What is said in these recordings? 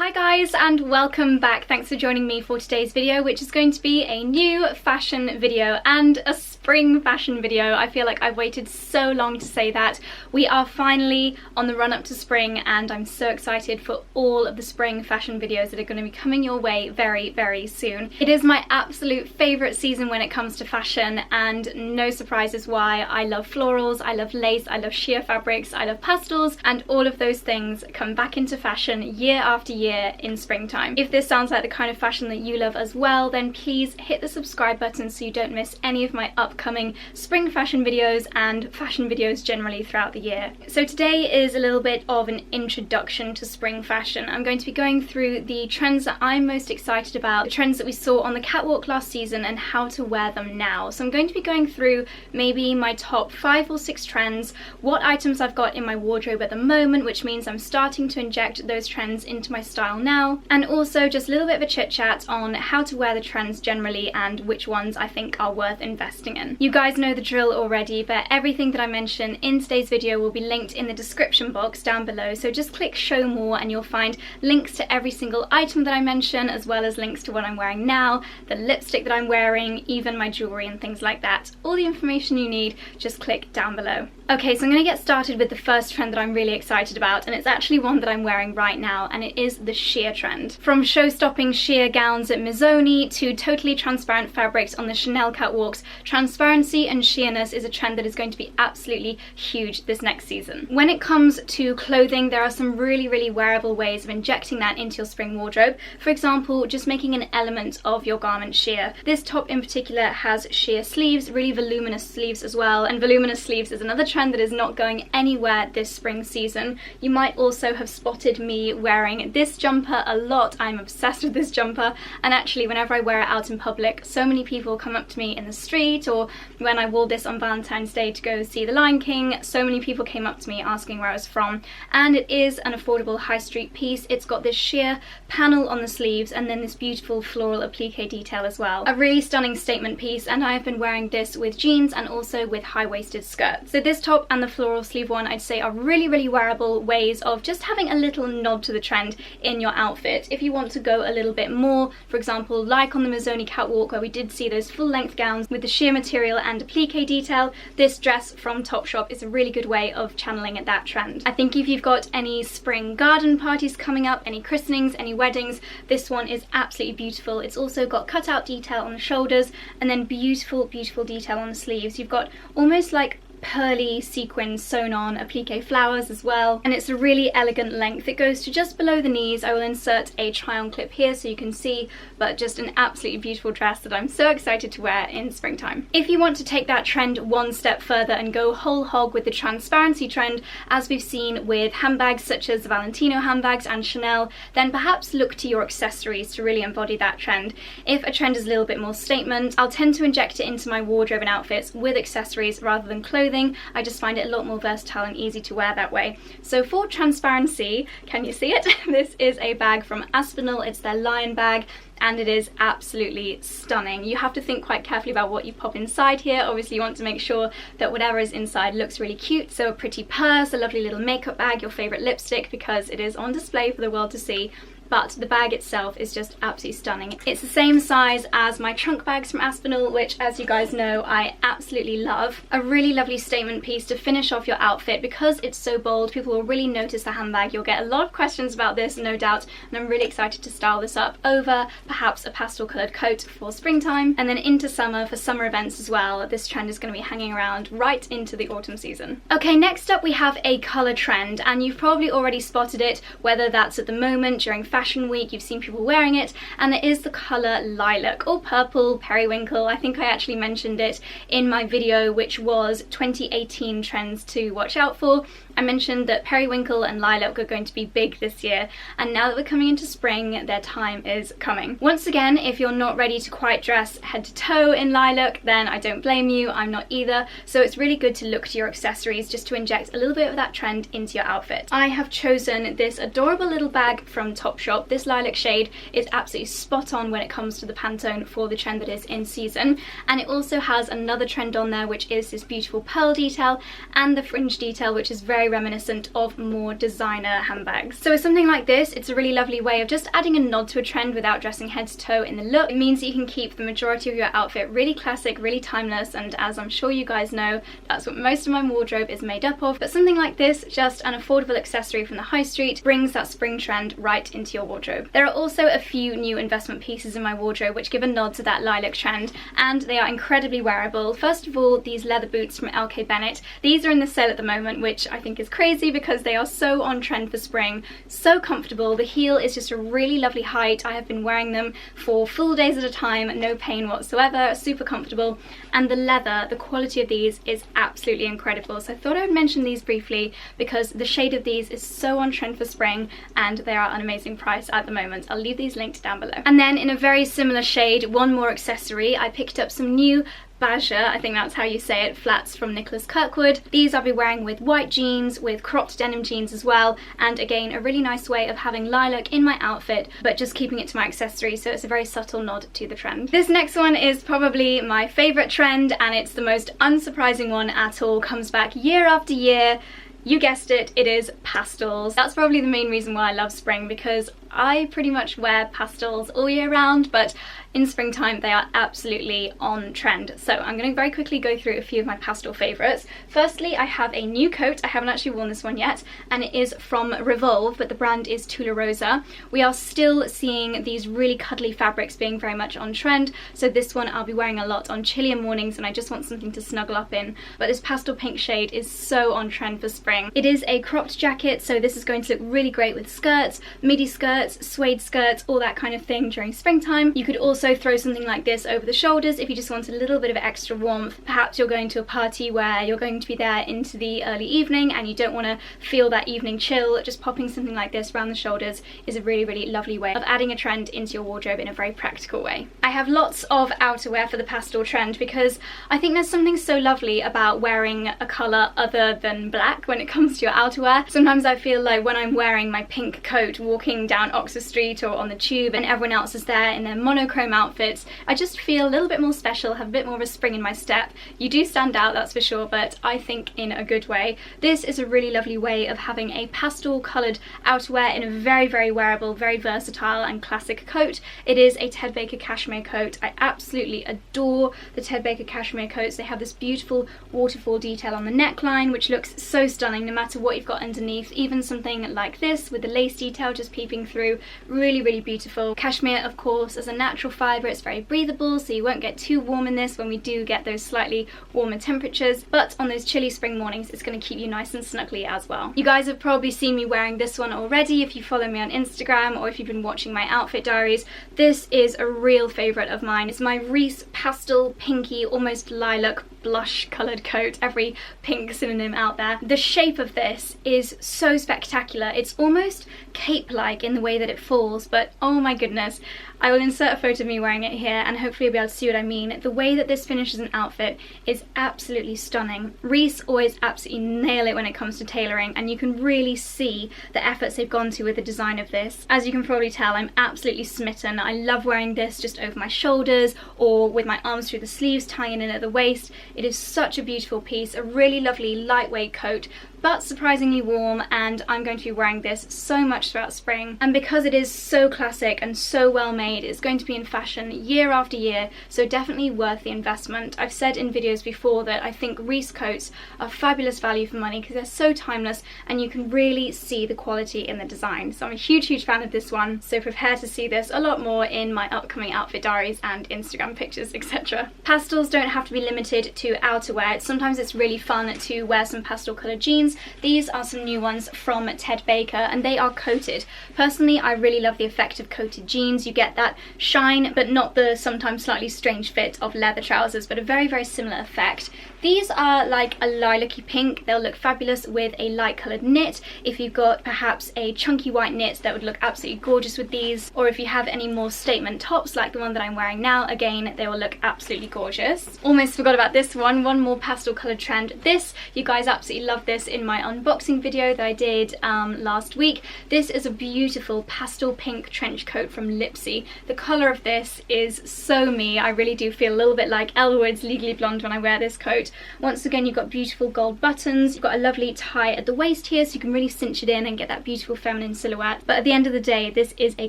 Hi guys and welcome back. Thanks for joining me for today's video, which is going to be a new fashion video and a spring fashion video. I feel like I've waited so long to say that. We are finally on the run up to spring and I'm so excited for all of the spring fashion videos that are going to be coming your way very, very soon. It is my absolute favourite season when it comes to fashion, and no surprises why. I love florals, I love lace, I love sheer fabrics, I love pastels, and all of those things come back into fashion year after year in springtime. If this sounds like the kind of fashion that you love as well, then please hit the subscribe button so you don't miss any of my upcoming spring fashion videos and fashion videos generally throughout the year. So today is a little bit of an introduction to spring fashion. I'm going to be going through the trends that I'm most excited about, the trends that we saw on the catwalk last season and how to wear them now. So I'm going to be going through maybe my top 5 or 6 trends, what items I've got in my wardrobe at the moment, which means I'm starting to inject those trends into my style now, and also just a little bit of a chit chat on how to wear the trends generally and which ones I think are worth investing in. You guys know the drill already, but everything that I mention in today's video will be linked in the description box down below, so just click show more and you'll find links to every single item that I mention, as well as links to what I'm wearing now, the lipstick that I'm wearing, even my jewellery and things like that. All the information you need, just click down below. Okay, so I'm going to get started with the first trend that I'm really excited about, and it's actually one that I'm wearing right now, and it is the sheer trend. From show-stopping sheer gowns at Mizoni to totally transparent fabrics on the Chanel catwalks, transparency and sheerness is a trend that is going to be absolutely huge this next season. When it comes to clothing, there are some really wearable ways of injecting that into your spring wardrobe. For example, just making an element of your garment sheer. This top in particular has sheer sleeves, really voluminous sleeves as well, and voluminous sleeves is another trend that is not going anywhere this spring season. You might also have spotted me wearing this jumper a lot. I'm obsessed with this jumper, and actually whenever I wear it out in public, so many people come up to me in the street, or when I wore this on Valentine's Day to go see The Lion King, so many people came up to me asking where I was from. And it is an affordable high street piece. It's got this sheer panel on the sleeves and then this beautiful floral applique detail as well. A really stunning statement piece, and I have been wearing this with jeans and also with high-waisted skirts. So this top and the floral sleeve one I'd say are really wearable ways of just having a little nod to the trend in your outfit. If you want to go a little bit more, for example like on the Mizoni catwalk where we did see those full-length gowns with the sheer material and applique detail, this dress from Topshop is a really good way of channeling that trend. I think if you've got any spring garden parties coming up, any christenings, any weddings, this one is absolutely beautiful. It's also got cutout detail on the shoulders and then beautiful detail on the sleeves. You've got almost like pearly sequins sewn on applique flowers as well, and it's a really elegant length. It goes to just below the knees. I will insert a try-on clip here so you can see, but just an absolutely beautiful dress that I'm so excited to wear in springtime. If you want to take that trend one step further and go whole hog with the transparency trend, as we've seen with handbags such as the Valentino handbags and Chanel, then perhaps look to your accessories to really embody that trend. If a trend is a little bit more statement, I'll tend to inject it into my wardrobe and outfits with accessories rather than clothing. I just find it a lot more versatile and easy to wear that way. So for transparency, can you see it? This is a bag from Aspinall. It's their Lion bag, and it is absolutely stunning. You have to think quite carefully about what you pop inside here. Obviously you want to make sure that whatever is inside looks really cute, so a pretty purse, a lovely little makeup bag, your favourite lipstick, because it is on display for the world to see. But the bag itself is just absolutely stunning. It's the same size as my trunk bags from Aspinall, which, as you guys know, I absolutely love. A really lovely statement piece to finish off your outfit. Because it's so bold, people will really notice the handbag. You'll get a lot of questions about this, no doubt, and I'm really excited to style this up over perhaps a pastel coloured coat for springtime, and then into summer for summer events as well. This trend is going to be hanging around right into the autumn season. Okay, next up we have a colour trend, and you've probably already spotted it, whether that's at the moment, during Fashion Week, you've seen people wearing it, and it is the colour lilac or purple, periwinkle. I think I actually mentioned it in my video, which was 2018 trends to watch out for. I mentioned that periwinkle and lilac are going to be big this year, and now that we're coming into spring, their time is coming. Once again, if you're not ready to quite dress head to toe in lilac, then I don't blame you, I'm not either, so it's really good to look to your accessories just to inject a little bit of that trend into your outfit. I have chosen this adorable little bag from Topshop. This lilac shade is absolutely spot on when it comes to the Pantone for the trend that is in season, and it also has another trend on there, which is this beautiful pearl detail and the fringe detail, which is very reminiscent of more designer handbags. So with something like this, it's a really lovely way of just adding a nod to a trend without dressing head to toe in the look. It means that you can keep the majority of your outfit really classic, really timeless, and as I'm sure you guys know, that's what most of my wardrobe is made up of. But something like this, just an affordable accessory from the high street, brings that spring trend right into your wardrobe. There are also a few new investment pieces in my wardrobe which give a nod to that lilac trend, and they are incredibly wearable. First of all, these leather boots from LK Bennett. These are in the sale at the moment, which I think is crazy because they are so on trend for spring, so comfortable. The heel is just a really lovely height. I have been wearing them for full days at a time, no pain whatsoever, super comfortable, and the leather, the quality of these is absolutely incredible. So I thought I would mention these briefly because the shade of these is so on trend for spring and they are an amazing price at the moment. I'll leave these linked down below. And then in a very similar shade, one more accessory, I picked up some new beige, I think that's how you say it, flats from Nicholas Kirkwood. These I'll be wearing with white jeans, with cropped denim jeans as well, and again a really nice way of having lilac in my outfit but just keeping it to my accessory, so it's a very subtle nod to the trend. This next one is probably my favourite trend and it's the most unsurprising one at all, comes back year after year. You guessed it, it is pastels. That's probably the main reason why I love spring, because I pretty much wear pastels all year round, but in springtime they are absolutely on trend. So I'm going to very quickly go through a few of my pastel favourites. Firstly, I have a new coat. I haven't actually worn this one yet, and it is from Revolve, but the brand is Tularosa. We are still seeing these really cuddly fabrics being very much on trend, so this one I'll be wearing a lot on chillier mornings and I just want something to snuggle up in. But this pastel pink shade is so on trend for spring. It is a cropped jacket, so this is going to look really great with skirts, midi skirts, suede skirts, all that kind of thing during springtime. You could also throw something like this over the shoulders if you just want a little bit of extra warmth. Perhaps you're going to a party where you're going to be there into the early evening and you don't want to feel that evening chill. Just popping something like this around the shoulders is a really, really lovely way of adding a trend into your wardrobe in a very practical way. I have lots of outerwear for the pastel trend because I think there's something so lovely about wearing a colour other than black when it comes to your outerwear. Sometimes I feel like when I'm wearing my pink coat walking down Oxford Street or on the tube and everyone else is there in their monochrome outfits, I just feel a little bit more special, have a bit more of a spring in my step. You do stand out, that's for sure, but I think in a good way. This is a really lovely way of having a pastel coloured outerwear in a very, very wearable, very versatile and classic coat. It is a Ted Baker cashmere coat. I absolutely adore the Ted Baker cashmere coats. They have this beautiful waterfall detail on the neckline which looks so stunning no matter what you've got underneath. Even something like this with the lace detail just peeping through, really, really beautiful. Cashmere, of course, as a natural fibre, it's very breathable, so you won't get too warm in this when we do get those slightly warmer temperatures, but on those chilly spring mornings it's going to keep you nice and snuggly as well. You guys have probably seen me wearing this one already if you follow me on Instagram or if you've been watching my outfit diaries. This is a real favourite of mine. It's my Reese pastel pinky, almost lilac blush coloured coat, every pink synonym out there. The shape of this is so spectacular. It's almost cape-like in the way that it falls, but oh my goodness, I will insert a photo of me wearing it here and hopefully you'll be able to see what I mean. The way that this finishes an outfit is absolutely stunning. Reese always absolutely nail it when it comes to tailoring, and you can really see the efforts they've gone to with the design of this. As you can probably tell, I'm absolutely smitten. I love wearing this just over my shoulders or with my arms through the sleeves, tying it in at the waist. It is such a beautiful piece, a really lovely lightweight coat, but surprisingly warm, and I'm going to be wearing this so much throughout spring. And because it is so classic and so well made, it's going to be in fashion year after year, so definitely worth the investment. I've said in videos before that I think Reese coats are fabulous value for money because they're so timeless and you can really see the quality in the design. So I'm a huge, huge fan of this one, so prepare to see this a lot more in my upcoming outfit diaries and Instagram pictures, etc. Pastels don't have to be limited to outerwear. Sometimes it's really fun to wear some pastel coloured jeans. These are some new ones from Ted Baker and they are coated. Personally, I really love the effect of coated jeans. You get that shine but not the sometimes slightly strange fit of leather trousers, but a very, very similar effect. These are like a lilac-y pink. They'll look fabulous with a light coloured knit. If you've got perhaps a chunky white knit, that would look absolutely gorgeous with these, or if you have any more statement tops like the one that I'm wearing now, again they will look absolutely gorgeous. Almost forgot about this one more pastel coloured trend. This, you guys absolutely love this in in my unboxing video that I did last week. This is a beautiful pastel pink trench coat from Lipsy. The colour of this is so me. I really do feel a little bit like Elwood's Legally Blonde when I wear this coat. Once again, you've got beautiful gold buttons, you've got a lovely tie at the waist here so you can really cinch it in and get that beautiful feminine silhouette. But at the end of the day, this is a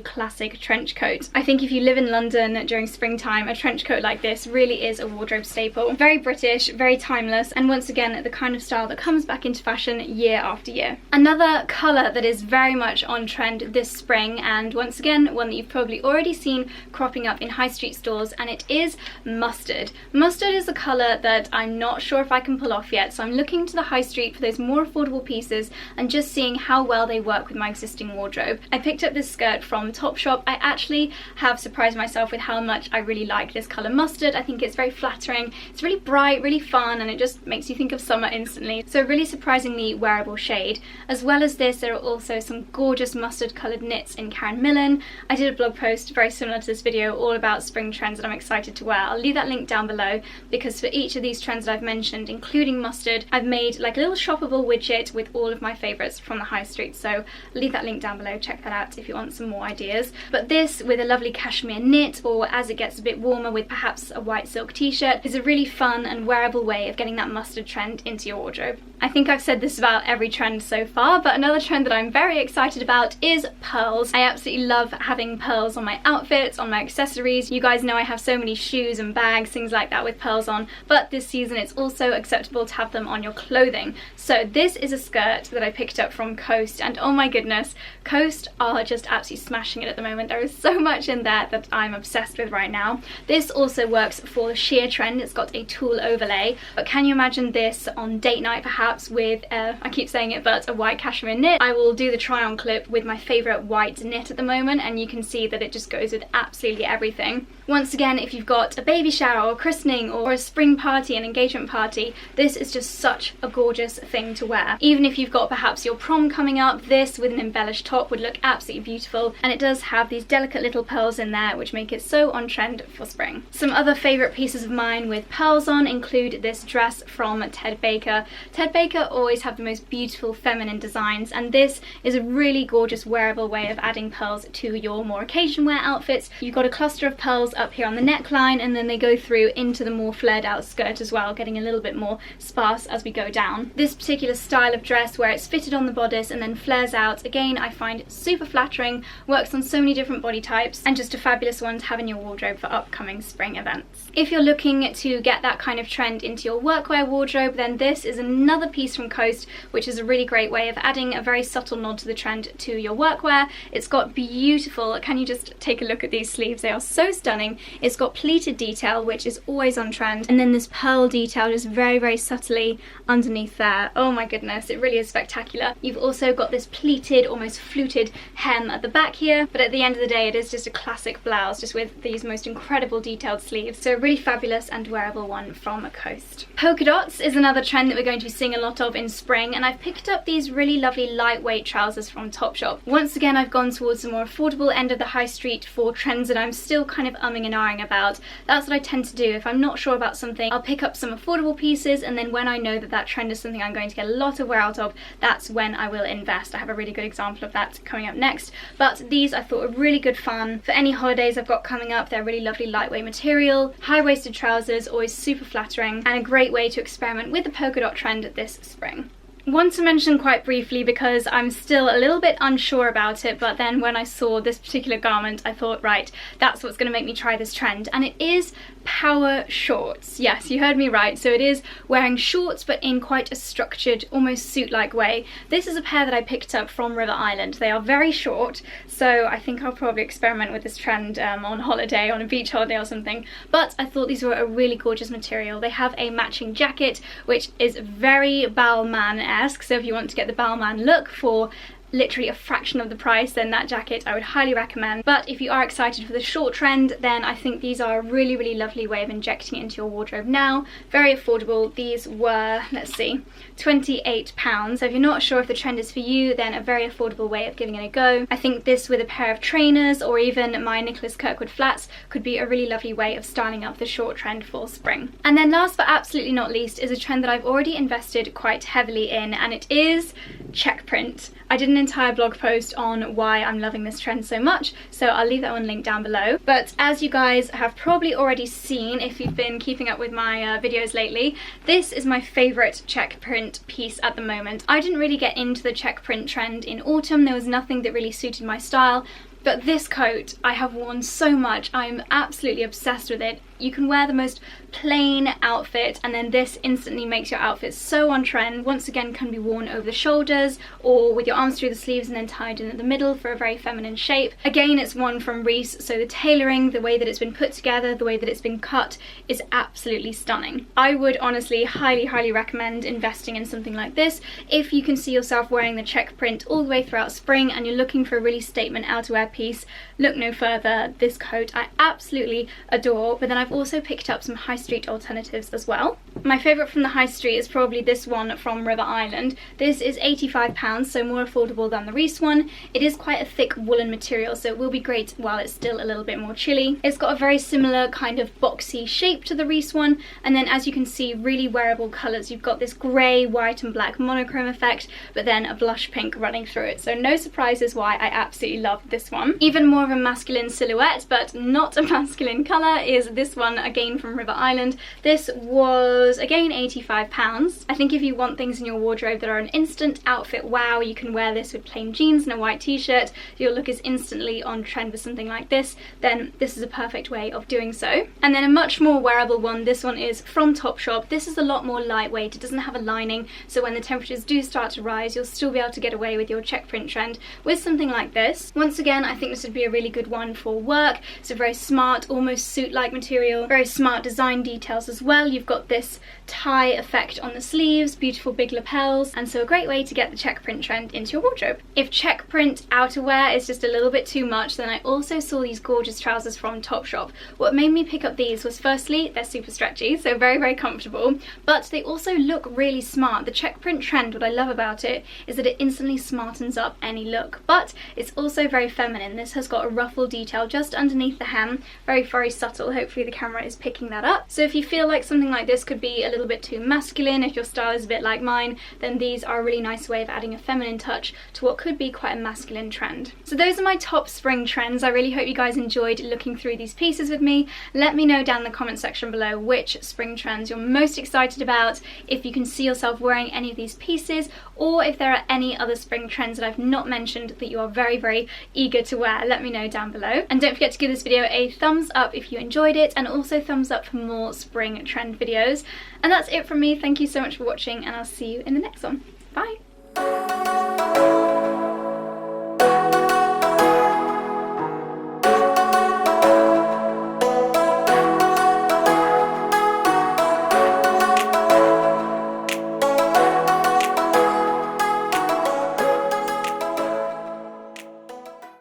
classic trench coat. I think if you live in London during springtime, a trench coat like this really is a wardrobe staple. Very British, very timeless, and once again the kind of style that comes back into fashion year after year. Another colour that is very much on trend this spring, and once again one that you've probably already seen cropping up in high street stores, and it is mustard. Mustard is a colour that I'm not sure if I can pull off yet, so I'm looking to the high street for those more affordable pieces and just seeing how well they work with my existing wardrobe. I picked up this skirt from Topshop. I actually have surprised myself with how much I really like this colour mustard. I think it's very flattering, it's really bright, really fun, and it just makes you think of summer instantly. So a really surprisingly wearable shade. As well as this, there are also some gorgeous mustard coloured knits in Karen Millen. I did a blog post very similar to this video all about spring trends that I'm excited to wear. I'll leave that link down below because for each of these trends that I've mentioned, including mustard, I've made like a little shoppable widget with all of my favourites from the high street. So leave that link down below, check that out if you want some more ideas. But this with a lovely cashmere knit, or as it gets a bit warmer with perhaps a white silk t-shirt, is a really fun and wearable way of getting that mustard trend into your wardrobe. I think I've said this about every trend so far, but another trend that I'm very excited about is pearls. I absolutely love having pearls on my outfits, on my accessories. You guys know I have so many shoes and bags, things like that with pearls on, but this season it's also acceptable to have them on your clothing. So this is a skirt that I picked up from Coast, and oh my goodness, Coast are just absolutely smashing it at the moment. There is so much in there that I'm obsessed with right now. This also works for the sheer trend. It's got a tulle overlay, but can you imagine this on date night perhaps with I keep saying it, but a white cashmere knit? I will do the try on clip with my favourite white knit at the moment, and you can see that it just goes with absolutely everything. Once again, if you've got a baby shower or christening or a spring party, an engagement party, this is just such a gorgeous thing to wear. Even if you've got perhaps your prom coming up, this with an embellished top would look absolutely beautiful, and it does have these delicate little pearls in there which make it so on trend for spring. Some other favourite pieces of mine with pearls on include this dress from Ted Baker. Ted Baker always have the most beautiful feminine designs, and this is a really gorgeous wearable way of adding pearls to your more occasion wear outfits. You've got a cluster of pearls up here on the neckline, and then they go through into the more flared out skirt as well, getting a little bit more sparse as we go down. This particular style of dress where it's fitted on the bodice and then flares out, again I find super flattering, works on so many different body types, and just a fabulous one to have in your wardrobe for upcoming spring events. If you're looking to get that kind of trend into your workwear wardrobe, then this is another piece from Coast, which is a really great way of adding a very subtle nod to the trend to your workwear. It's got beautiful, can you just take a look at these sleeves? They are so stunning. It's got pleated detail, which is always on trend, and then this pearl detail just very, very subtly underneath there. Oh my goodness, it really is spectacular. You've also got this pleated, almost fluted hem at the back here, but at the end of the day it is just a classic blouse, just with these most incredible detailed sleeves. So a really fabulous and wearable one from Coast. Polka dots is another trend that we're going to be seeing a lot of in spring, and I've picked up these really lovely lightweight trousers from Topshop. Once again, I've gone towards the more affordable end of the high street for trends that I'm still kind of umming and ahhing about. That's what I tend to do. If I'm not sure about something, I'll pick up some affordable pieces, and then when I know that that trend is something I'm going to get a lot of wear out of, that's when I will invest. I have a really good example of that coming up next, but these I thought were really good fun for any holidays I've got coming up. They're really lovely lightweight material, high-waisted trousers, always super flattering, and a great way to experiment with the polka dot trend this spring. Want to mention quite briefly, because I'm still a little bit unsure about it, but then when I saw this particular garment I thought, right, that's what's going to make me try this trend, and it is power shorts. Yes, you heard me right. So it is wearing shorts but in quite a structured, almost suit-like way. This is a pair that I picked up from River Island. They are very short, so I think I'll probably experiment with this trend on holiday, on a beach holiday or something, but I thought these were a really gorgeous material. They have a matching jacket which is very Balmain-esque, so if you want to get the Balmain look for literally a fraction of the price, then that jacket I would highly recommend. But if you are excited for the short trend, then I think these are a really, really lovely way of injecting it into your wardrobe now. Very affordable. These were, let's see, £28. So if you're not sure if the trend is for you, then a very affordable way of giving it a go. I think this with a pair of trainers or even my Nicholas Kirkwood flats could be a really lovely way of styling up the short trend for spring. And then last but absolutely not least is a trend that I've already invested quite heavily in, and it is check print. I did an entire blog post on why I'm loving this trend so much, so I'll leave that one linked down below. But as you guys have probably already seen if you've been keeping up with my videos lately, this is my favourite check print piece at the moment. I didn't really get into the check print trend in autumn. There was nothing that really suited my style. But this coat I have worn so much. I'm absolutely obsessed with it. You can wear the most plain outfit and then this instantly makes your outfit so on trend. Once again, can be worn over the shoulders or with your arms through the sleeves and then tied in at the middle for a very feminine shape. Again, it's one from Reese, so the tailoring, the way that it's been put together, the way that it's been cut is absolutely stunning. I would honestly highly recommend investing in something like this if you can see yourself wearing the check print all the way throughout spring and you're looking for a really statement outerwear piece. Look no further. This coat I absolutely adore, but then I've also picked up some high street alternatives as well. My favourite from the high street is probably this one from River Island. This is £85, so more affordable than the Reese one. It is quite a thick woolen material, so it will be great while it's still a little bit more chilly. It's got a very similar kind of boxy shape to the Reese one, and then as you can see, really wearable colours. You've got this grey, white and black monochrome effect, but then a blush pink running through it, so no surprises why I absolutely love this one. Even more of a masculine silhouette, but not a masculine colour, is this one again from River Island. This was again £85. I think if you want things in your wardrobe that are an instant outfit wow, you can wear this with plain jeans and a white t-shirt. Your look is instantly on trend with something like this, then this is a perfect way of doing so. And then a much more wearable one, this one is from Topshop. This is a lot more lightweight, it doesn't have a lining, so when the temperatures do start to rise, you'll still be able to get away with your check print trend with something like this. Once again, I think this would be a really good one for work. It's a very smart, almost suit-like material, very smart design details as well. You've got this tie effect on the sleeves, beautiful big lapels, and so a great way to get the check print trend into your wardrobe. If check print outerwear is just a little bit too much, then I also saw these gorgeous trousers from Topshop. What made me pick up these was firstly, they're super stretchy, so very comfortable, but they also look really smart. The check print trend, what I love about it is that it instantly smartens up any look, but it's also very feminine. This has got a ruffle detail just underneath the hem, very subtle. Hopefully the camera is picking that up. So if you feel like something like this could be a little bit too masculine, if your style is a bit like mine, then these are a really nice way of adding a feminine touch to what could be quite a masculine trend. So those are my top spring trends. I really hope you guys enjoyed looking through these pieces with me. Let me know down in the comment section below which spring trends you're most excited about, if you can see yourself wearing any of these pieces, or if there are any other spring trends that I've not mentioned that you are very eager to wear. Let me know down below. And don't forget to give this video a thumbs up if you enjoyed it, and also thumbs up for more spring trend videos. And that's it from me. Thank you so much for watching, and I'll see you in the next one. Bye!